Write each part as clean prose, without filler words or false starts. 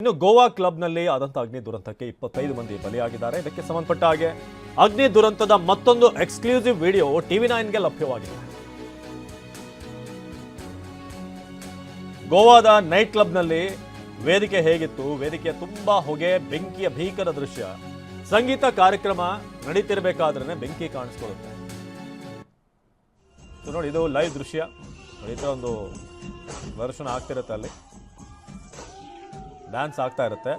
ಇನ್ನು ಗೋವಾ ಕ್ಲಬ್ನಲ್ಲಿ ಆದಂಥ ಅಗ್ನಿ ದುರಂತಕ್ಕೆ 25 ಮಂದಿ ಬಲಿಯಾಗಿದ್ದಾರೆ. ಇದಕ್ಕೆ ಸಂಬಂಧಪಟ್ಟ ಹಾಗೆ ಅಗ್ನಿ ದುರಂತದ ಮತ್ತೊಂದು ಎಕ್ಸ್ಕ್ಲೂಸಿವ್ ವಿಡಿಯೋ TV9ಗೆ ಲಭ್ಯವಾಗಿದೆ. ಗೋವಾದ ನೈಟ್ ಕ್ಲಬ್ನಲ್ಲಿ ವೇದಿಕೆ ಹೇಗಿತ್ತು, ವೇದಿಕೆಯ ತುಂಬಾ ಹೊಗೆ, ಬೆಂಕಿಯ ಭೀಕರ ದೃಶ್ಯ. ಸಂಗೀತ ಕಾರ್ಯಕ್ರಮ ನಡೀತಿರ್ಬೇಕಾದ್ರೆ ಬೆಂಕಿ ಕಾಣಿಸ್ಕೊಳ್ಳುತ್ತೆ. ನೋಡಿ, ಇದು ಲೈವ್ ದೃಶ್ಯ. ಈ ಒಂದು ಪ್ರದರ್ಶನ ಆಗ್ತಿರುತ್ತೆ, ಅಲ್ಲಿ ಡ್ಯಾನ್ಸ್ ಆಗ್ತಾ ಇರುತ್ತೆ.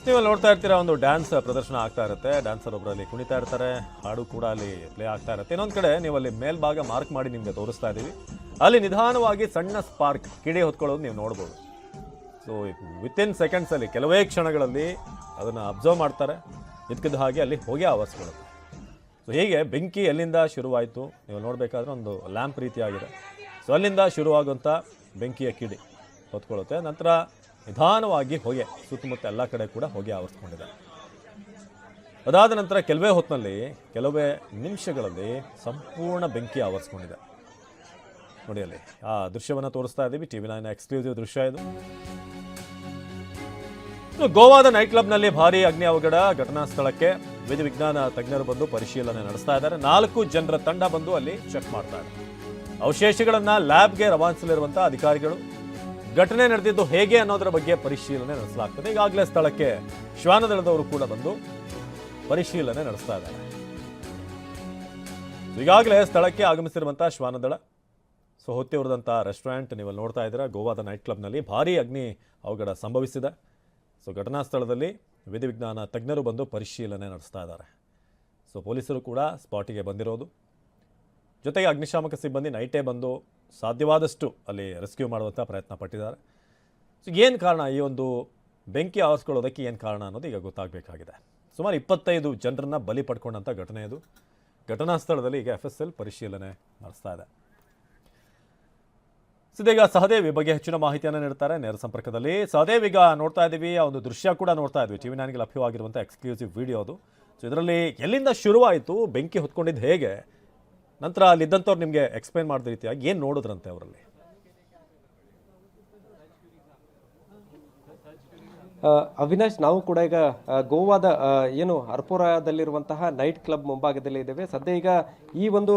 ನೀವು ನೋಡ್ತಾ ಇರ್ತೀರಾ, ಒಂದು ಡ್ಯಾನ್ಸ್ ಪ್ರದರ್ಶನ ಆಗ್ತಾ ಇರುತ್ತೆ. ಡ್ಯಾನ್ಸರ್ ಒಬ್ಬರಲ್ಲಿ ಕುಣಿತಾ ಇರ್ತಾರೆ, ಹಾಡು ಕೂಡ ಅಲ್ಲಿ ಪ್ಲೇ ಆಗ್ತಾ ಇರುತ್ತೆ. ಇನ್ನೊಂದು ಕಡೆ ನೀವು ಅಲ್ಲಿ ಮೇಲ್ಭಾಗ ಮಾರ್ಕ್ ಮಾಡಿ ನಿಮಗೆ ತೋರಿಸ್ತಾ ಇದ್ದೀವಿ. ಅಲ್ಲಿ ನಿಧಾನವಾಗಿ ಸಣ್ಣ ಸ್ಪಾರ್ಕ್ ಕಿಡಿ ಹೊತ್ಕೊಳ್ಳೋದು ನೀವು ನೋಡ್ಬೋದು. ಸೊ ವಿತಿನ್ ಸೆಕೆಂಡ್ಸಲ್ಲಿ, ಕೆಲವೇ ಕ್ಷಣಗಳಲ್ಲಿ ಅದನ್ನು ಅಬ್ಸರ್ವ್ ಮಾಡ್ತಾರೆ. ಇದಕ್ಕಿದ್ದ ಹಾಗೆ ಅಲ್ಲಿ ಹೊಗೆ ಆವರಿಸ್ಕೊಳ್ಳುತ್ತೆ. ಸೊ ಹೀಗೆ ಬೆಂಕಿ ಎಲ್ಲಿಂದ ಶುರುವಾಯಿತು ನೀವು ನೋಡಬೇಕಾದ್ರೆ ಒಂದು ಲ್ಯಾಂಪ್ ರೀತಿಯಾಗಿದೆ. ಸೊ ಅಲ್ಲಿಂದ ಶುರುವಾಗುವಂಥ ಬೆಂಕಿಯ ಕಿಡಿ ಹೊತ್ಕೊಳ್ಳುತ್ತೆ. ನಂತರ ನಿಧಾನವಾಗಿ ಹೊಗೆ ಸುತ್ತಮುತ್ತ ಎಲ್ಲ ಕಡೆ ಕೂಡ ಹೊಗೆ ಆವರಿಸ್ಕೊಂಡಿದೆ. ಅದಾದ ನಂತರ ಕೆಲವೇ ಹೊತ್ತಿನಲ್ಲಿ, ಕೆಲವೇ ನಿಮಿಷಗಳಲ್ಲಿ ಸಂಪೂರ್ಣ ಬೆಂಕಿ ಆವರಿಸ್ಕೊಂಡಿದೆ. ನೋಡಿ, ಅಲ್ಲಿ ಆ ದೃಶ್ಯವನ್ನು ತೋರಿಸ್ತಾ ಇದ್ದೀವಿ. TV9 ಎಕ್ಸ್ಕ್ಲೂಸಿವ್ ದೃಶ್ಯ ಇದು. ಗೋವಾದ ನೈಟ್ ಕ್ಲಬ್ನಲ್ಲಿ ಭಾರೀ ಅಗ್ನಿ ಅವಘಡ. ಘಟನಾ ಸ್ಥಳಕ್ಕೆ ವಿಧಿವಿಜ್ಞಾನ ತಜ್ಞರು ಬಂದು ಪರಿಶೀಲನೆ ನಡೆಸ್ತಾ ಇದ್ದಾರೆ. 4 ಜನರ ತಂಡ ಬಂದು ಅಲ್ಲಿ ಚೆಕ್ ಮಾಡ್ತಾ ಇದ್ದಾರೆ. ಅವಶೇಷಗಳನ್ನು ಲ್ಯಾಬ್ಗೆ ರವಾನಿಸಲಿರುವಂಥ ಅಧಿಕಾರಿಗಳು ಘಟನೆ ನಡೆದಿದ್ದು ಹೇಗೆ ಅನ್ನೋದರ ಬಗ್ಗೆ ಪರಿಶೀಲನೆ ನಡೆಸಲಾಗ್ತದೆ. ಈಗಾಗಲೇ ಸ್ಥಳಕ್ಕೆ ಶ್ವಾನದಳದವರು ಕೂಡ ಬಂದು ಪರಿಶೀಲನೆ ನಡೆಸ್ತಾ ಇದ್ದಾರೆ. ಈಗಾಗಲೇ ಸ್ಥಳಕ್ಕೆ ಆಗಮಿಸಿರುವಂತಹ ಶ್ವಾನದಳ. ಸೊ ಹೊತ್ತಿ ಉರಿದಂಥ ರೆಸ್ಟೋರೆಂಟ್ ನೀವು ನೋಡ್ತಾ ಇದ್ದೀರಾ. ಗೋವಾದ ನೈಟ್ ಕ್ಲಬ್ನಲ್ಲಿ ಭಾರೀ ಅಗ್ನಿ ಅವಘಡ ಸಂಭವಿಸಿದೆ. ಸೊ ಘಟನಾ ಸ್ಥಳದಲ್ಲಿ ವಿಧಿವಿಜ್ಞಾನ ತಜ್ಞರು ಬಂದು ಪರಿಶೀಲನೆ ನಡೆಸ್ತಾ ಇದ್ದಾರೆ. ಸೊ ಪೊಲೀಸರು ಕೂಡ ಸ್ಪಾಟಿಗೆ ಬಂದಿರೋದು. ಜೊತೆಗೆ ಅಗ್ನಿಶಾಮಕ ಸಿಬ್ಬಂದಿ ನೈಟೇ ಬಂದು ಸಾಧ್ಯವಾದಷ್ಟು ಅಲ್ಲಿ ರೆಸ್ಕ್ಯೂ ಮಾಡುವಂಥ ಪ್ರಯತ್ನ ಪಟ್ಟಿದ್ದಾರೆ. ಸೊ ಏನು ಕಾರಣ, ಈ ಒಂದು ಬೆಂಕಿ ಆವರಿಸ್ಕೊಳ್ಳೋದಕ್ಕೆ ಏನು ಕಾರಣ ಅನ್ನೋದು ಈಗ ಗೊತ್ತಾಗಬೇಕಾಗಿದೆ. ಸುಮಾರು 25 ಜನರನ್ನು ಬಲಿ ಪಡ್ಕೊಂಡಂಥ ಘಟನೆ ಇದು. ಘಟನಾ ಸ್ಥಳದಲ್ಲಿ ಈಗ FSL ಪರಿಶೀಲನೆ ನಡೆಸ್ತಾ ಇದೆ. ಇದೀಗ ಸಹದೇವ್ ಈ ಬಗ್ಗೆ ಹೆಚ್ಚಿನ ಮಾಹಿತಿಯನ್ನು ನೀಡ್ತಾರೆ ನೇರ ಸಂಪರ್ಕದಲ್ಲಿ. ಸಹದೇವ್, ಈಗ ನೋಡ್ತಾ ಇದ್ದೀವಿ, ಆ ಒಂದು ದೃಶ್ಯ ಕೂಡ ನೋಡ್ತಾ ಇದ್ವಿ. TV9ಗೆ ಲಭ್ಯವಾಗಿರುವಂಥ ಎಕ್ಸ್ಕ್ಲೂಸಿವ್ ವಿಡಿಯೋ ಅದು. ಸೊ ಇದರಲ್ಲಿ ಎಲ್ಲಿಂದ ಶುರುವಾಯಿತು, ಬೆಂಕಿ ಹೊತ್ಕೊಂಡಿದ್ದು ಹೇಗೆ, ನಂತರ ಅಲ್ಲಿದ್ದಂಥವ್ರು ನಿಮಗೆ ಎಕ್ಸ್ಪ್ಲೈನ್ ಮಾಡಿದ ರೀತಿಯಾಗಿ ಏನು ನೋಡಿದ್ರಂತೆ ಅವರಲ್ಲಿ? ಅವಿನಾಶ್, ನಾವು ಕೂಡ ಈಗ ಗೋವಾದ ಏನು ಅರ್ಪುರಾದಲ್ಲಿರುವಂತಹ ನೈಟ್ ಕ್ಲಬ್ ಮುಂಭಾಗದಲ್ಲಿ ಇದ್ದೇವೆ. ಸದ್ಯ ಈಗ ಈ ಒಂದು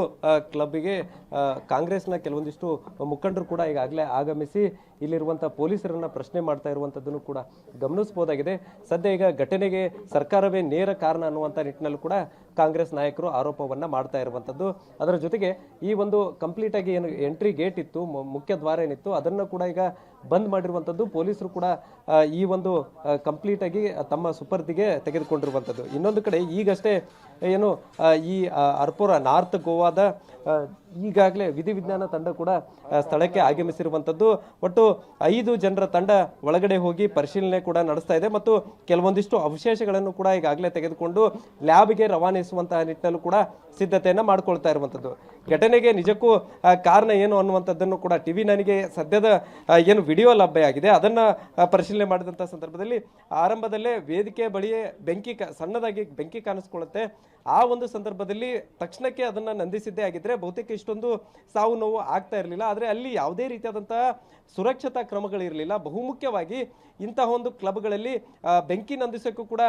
ಕ್ಲಬ್ಗೆ ಕಾಂಗ್ರೆಸ್ನ ಕೆಲವೊಂದಿಷ್ಟು ಮುಖಂಡರು ಕೂಡ ಈಗಾಗಲೇ ಆಗಮಿಸಿ ಇಲ್ಲಿರುವಂಥ ಪೊಲೀಸರನ್ನ ಪ್ರಶ್ನೆ ಮಾಡ್ತಾ ಇರುವಂಥದ್ದನ್ನು ಕೂಡ ಗಮನಿಸಬಹುದಾಗಿದೆ. ಸದ್ಯ ಈಗ ಘಟನೆಗೆ ಸರ್ಕಾರವೇ ನೇರ ಕಾರಣ ಅನ್ನುವಂಥ ನಿಟ್ಟಿನಲ್ಲೂ ಕೂಡ ಕಾಂಗ್ರೆಸ್ ನಾಯಕರು ಆರೋಪವನ್ನ ಮಾಡ್ತಾ ಇರುವಂಥದ್ದು. ಅದರ ಜೊತೆಗೆ ಈ ಒಂದು ಕಂಪ್ಲೀಟ್ ಆಗಿ ಏನು ಎಂಟ್ರಿ ಗೇಟ್ ಇತ್ತು, ಮುಖ್ಯ ದ್ವಾರ ಏನಿತ್ತು, ಅದನ್ನು ಕೂಡ ಈಗ ಬಂದ್ ಮಾಡಿರುವಂಥದ್ದು. ಪೊಲೀಸರು ಕೂಡ ಈ ಒಂದು ಕಂಪ್ಲೀಟ್ ಆಗಿ ತಮ್ಮ ಸುಪರ್ದಿಗೆ ತೆಗೆದುಕೊಂಡಿರುವಂಥದ್ದು. ಇನ್ನೊಂದು ಕಡೆ ಈಗಷ್ಟೇ ಏನು ಈ ಅರ್ಪುರ ನಾರ್ತ್ ಗೋವಾದ ಈಗಾಗಲೇ ವಿಧಿವಿಜ್ಞಾನ ತಂಡ ಕೂಡ ಸ್ಥಳಕ್ಕೆ ಆಗಮಿಸಿರುವಂಥದ್ದು. ಒಟ್ಟು 5 ಜನರ ತಂಡ ಒಳಗಡೆ ಹೋಗಿ ಪರಿಶೀಲನೆ ಕೂಡ ನಡೆಸ್ತಾ ಇದೆ ಮತ್ತು ಕೆಲವೊಂದಿಷ್ಟು ಅವಶೇಷಗಳನ್ನು ಕೂಡ ಈಗಾಗಲೇ ತೆಗೆದುಕೊಂಡು ಲ್ಯಾಬ್ಗೆ ರವಾನಿಸುವಂತಹ ನಿಟ್ಟಿನಲ್ಲೂ ಕೂಡ ಸಿದ್ಧತೆಯನ್ನು ಮಾಡ್ಕೊಳ್ತಾ ಇರುವಂಥದ್ದು. ಘಟನೆಗೆ ನಿಜಕ್ಕೂ ಕಾರಣ ಏನು ಅನ್ನುವಂಥದ್ದನ್ನು ಕೂಡ TV9ಗೆ ಸದ್ಯದ ಏನು ವಿಡಿಯೋ ಲಭ್ಯ ಆಗಿದೆ ಅದನ್ನು ಪರಿಶೀಲನೆ ಮಾಡಿದಂಥ ಸಂದರ್ಭದಲ್ಲಿ ಆರಂಭದಲ್ಲೇ ವೇದಿಕೆ ಬಳಿಯೇ ಸಣ್ಣದಾಗಿ ಬೆಂಕಿ ಕಾಣಿಸ್ಕೊಳ್ಳುತ್ತೆ. ಆ ಒಂದು ಸಂದರ್ಭದಲ್ಲಿ ತಕ್ಷಣಕ್ಕೆ ಅದನ್ನು ನಂದಿಸಿದ್ದೇ ಆಗಿದ್ರೆ ಬಹುತೇಕ ಇಷ್ಟೊಂದು ಸಾವು ನೋವು ಆಗ್ತಾ ಇರಲಿಲ್ಲ. ಆದರೆ ಅಲ್ಲಿ ಯಾವುದೇ ರೀತಿಯಾದಂತಹ ಸುರಕ್ಷತಾ ಕ್ರಮಗಳಿರಲಿಲ್ಲ. ಬಹುಮುಖ್ಯವಾಗಿ ಇಂತಹ ಒಂದು ಕ್ಲಬ್ಗಳಲ್ಲಿ ಬೆಂಕಿ ನಂದಿಸೋಕ್ಕೂ ಕೂಡ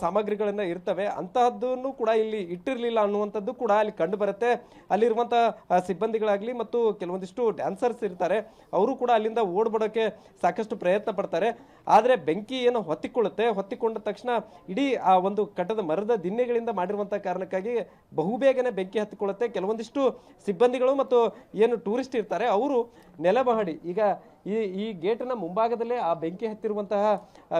ಸಾಮಗ್ರಿಗಳನ್ನು ಇರ್ತವೆ, ಅಂತಹದ್ದನ್ನು ಕೂಡ ಇಲ್ಲಿ ಇಟ್ಟಿರಲಿಲ್ಲ ಅನ್ನುವಂಥದ್ದು ಕೂಡ ಅಲ್ಲಿ ಕಂಡು ಬರುತ್ತೆ. ಅಲ್ಲಿರುವಂಥ ಸಿಬ್ಬಂದಿಗಳಾಗಲಿ ಮತ್ತು ಕೆಲವೊಂದಿಷ್ಟು ಡ್ಯಾನ್ಸರ್ಸ್ ಇರ್ತಾರೆ, ಅವರು ಕೂಡ ಅಲ್ಲಿಂದ ಓಡ್ಬಿಡೋಕ್ಕೆ ಸಾಕಷ್ಟು ಪ್ರಯತ್ನ ಪಡ್ತಾರೆ. ಆದರೆ ಬೆಂಕಿ ಏನು ಹೊತ್ತಿಕೊಂಡ ತಕ್ಷಣ ಇಡೀ ಆ ಒಂದು ಕಟ್ಟದ ಮರದ ದಿನ್ನೆಗಳಿಂದ ಮಾಡಿರುವಂಥ ಕಾರಣಕ್ಕಾಗಿ ಬಹುಬೇಗನೆ ಬೆಂಕಿ ಹತ್ತಿಕೊಳ್ಳುತ್ತೆ. ಕೆಲವೊಂದಿಷ್ಟು ಸಿಬ್ಬಂದಿಗಳು ಮತ್ತು ಏನು ಟೂರಿಸ್ಟ್ ಇರ್ತಾರೆ ಅವರು ನೆಲಮಹಡಿ, ಈಗ ಈ ಗೇಟಿನ ಮುಂಭಾಗದಲ್ಲೇ ಆ ಬೆಂಕಿ ಹತ್ತಿರುವಂತಹ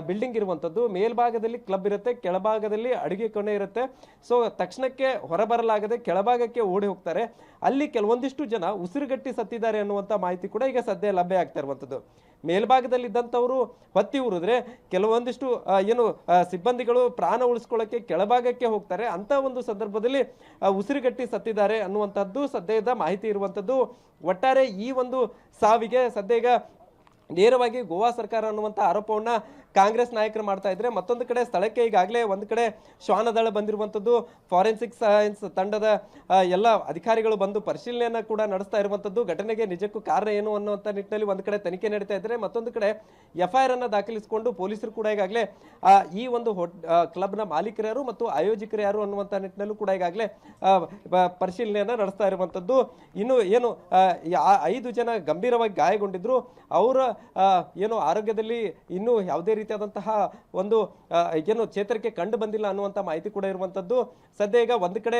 ಬಿಲ್ಡಿಂಗ್ ಇರುವಂಥದ್ದು. ಮೇಲ್ಭಾಗದಲ್ಲಿ ಕ್ಲಬ್ ಇರುತ್ತೆ, ಕೆಳಭಾಗದಲ್ಲಿ ಅಡುಗೆ ಕೋಣೆ ಇರುತ್ತೆ. ಸೊ ತಕ್ಷಣಕ್ಕೆ ಹೊರಬರಲಾಗದೆ ಕೆಳಭಾಗಕ್ಕೆ ಓಡಿ ಹೋಗ್ತಾರೆ. ಅಲ್ಲಿ ಕೆಲವೊಂದಿಷ್ಟು ಜನ ಉಸಿರುಗಟ್ಟಿ ಸತ್ತಿದ್ದಾರೆ ಅನ್ನುವಂಥ ಮಾಹಿತಿ ಕೂಡ ಈಗ ಸದ್ಯ ಲಭ್ಯ ಆಗ್ತಾ ಇರುವಂಥದ್ದು. ಮೇಲ್ಭಾಗದಲ್ಲಿದ್ದಂಥವರು ಹೊತ್ತಿ ಉರಿದ್ರೆ ಕೆಲವೊಂದಿಷ್ಟು ಸಿಬ್ಬಂದಿಗಳು ಪ್ರಾಣ ಉಳಿಸ್ಕೊಳ್ಳೋಕೆ ಕೆಳಭಾಗಕ್ಕೆ ಹೋಗ್ತಾರೆ. ಅಂತ ಒಂದು ಸಂದರ್ಭದಲ್ಲಿ ಉಸಿರುಗಟ್ಟಿ ಸತ್ತಿದ್ದಾರೆ ಅನ್ನುವಂಥದ್ದು ಸದ್ಯದ ಮಾಹಿತಿ ಇರುವಂಥದ್ದು. ಒಟ್ಟಾರೆ ಈ ಒಂದು ಸಾವಿಗೆ ಸದ್ಯ ಈಗ ನೇರವಾಗಿ ಗೋವಾ ಸರ್ಕಾರ ಅನ್ನುವಂಥ ಆರೋಪವನ್ನ ಕಾಂಗ್ರೆಸ್ ನಾಯಕರು ಮಾಡ್ತಾ ಇದ್ರೆ, ಮತ್ತೊಂದು ಕಡೆ ಸ್ಥಳಕ್ಕೆ ಈಗಾಗಲೇ ಒಂದು ಕಡೆ ಶ್ವಾನದಳ ಬಂದಿರುವಂಥದ್ದು. ಫಾರೆನ್ಸಿಕ್ ಸೈನ್ಸ್ ತಂಡದ ಎಲ್ಲ ಅಧಿಕಾರಿಗಳು ಬಂದು ಪರಿಶೀಲನೆಯನ್ನ ಕೂಡ ನಡೆಸ್ತಾ ಇರುವಂಥದ್ದು. ಘಟನೆಗೆ ನಿಜಕ್ಕೂ ಕಾರಣ ಏನು ಅನ್ನುವಂಥ ನಿಟ್ಟಿನಲ್ಲಿ ಒಂದು ಕಡೆ ತನಿಖೆ ನಡೀತಾ ಇದ್ದಾರೆ, ಮತ್ತೊಂದು ಕಡೆ FIR ಅನ್ನ ದಾಖಲಿಸಿಕೊಂಡು ಪೊಲೀಸರು ಕೂಡ ಈಗಾಗಲೇ ಈ ಒಂದು ಕ್ಲಬ್ನ ಮಾಲೀಕರು ಯಾರು ಮತ್ತು ಆಯೋಜಕರು ಯಾರು ಅನ್ನುವಂಥ ನಿಟ್ಟಿನಲ್ಲೂ ಕೂಡ ಈಗಾಗಲೇ ಪರಿಶೀಲನೆಯನ್ನ ನಡೆಸ್ತಾ ಇರುವಂಥದ್ದು. ಇನ್ನು 5 ಜನ ಗಂಭೀರವಾಗಿ ಗಾಯಗೊಂಡಿದ್ರು. ಅವರ ಆರೋಗ್ಯದಲ್ಲಿ ಇನ್ನೂ ಯಾವುದೇ ರೀತಿಯಾದಂತಹ ಒಂದು ಚೇತರಿಕೆ ಕಂಡು ಬಂದಿಲ್ಲ ಅನ್ನುವಂಥ ಮಾಹಿತಿ ಕೂಡ ಇರುವಂಥದ್ದು. ಸದ್ಯ ಈಗ ಒಂದು ಕಡೆ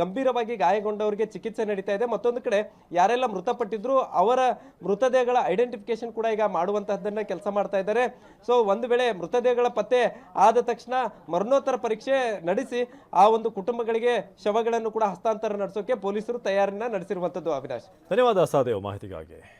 ಗಂಭೀರವಾಗಿ ಗಾಯಗೊಂಡವರಿಗೆ ಚಿಕಿತ್ಸೆ ನಡೀತಾ ಇದೆ, ಮತ್ತೊಂದು ಕಡೆ ಯಾರೆಲ್ಲ ಮೃತಪಟ್ಟಿದ್ರು ಅವರ ಮೃತದೇಹಗಳ ಐಡೆಂಟಿಫಿಕೇಶನ್ ಕೂಡ ಈಗ ಮಾಡುವಂತಹದ್ದನ್ನ ಕೆಲಸ ಮಾಡ್ತಾ ಇದ್ದಾರೆ. ಸೊ ಒಂದು ವೇಳೆ ಮೃತದೇಹಗಳ ಪತ್ತೆ ಆದ ತಕ್ಷಣ ಮರಣೋತ್ತರ ಪರೀಕ್ಷೆ ನಡೆಸಿ ಆ ಒಂದು ಕುಟುಂಬಗಳಿಗೆ ಶವಗಳನ್ನು ಕೂಡ ಹಸ್ತಾಂತರ ನಡೆಸೋಕೆ ಪೊಲೀಸರು ತಯಾರಿನ ನಡೆಸಿರುವಂತದ್ದು. ಅವಿನಾಶ್, ಧನ್ಯವಾದ ಸಹದೇವ್ ಮಾಹಿತಿಗಾಗಿ.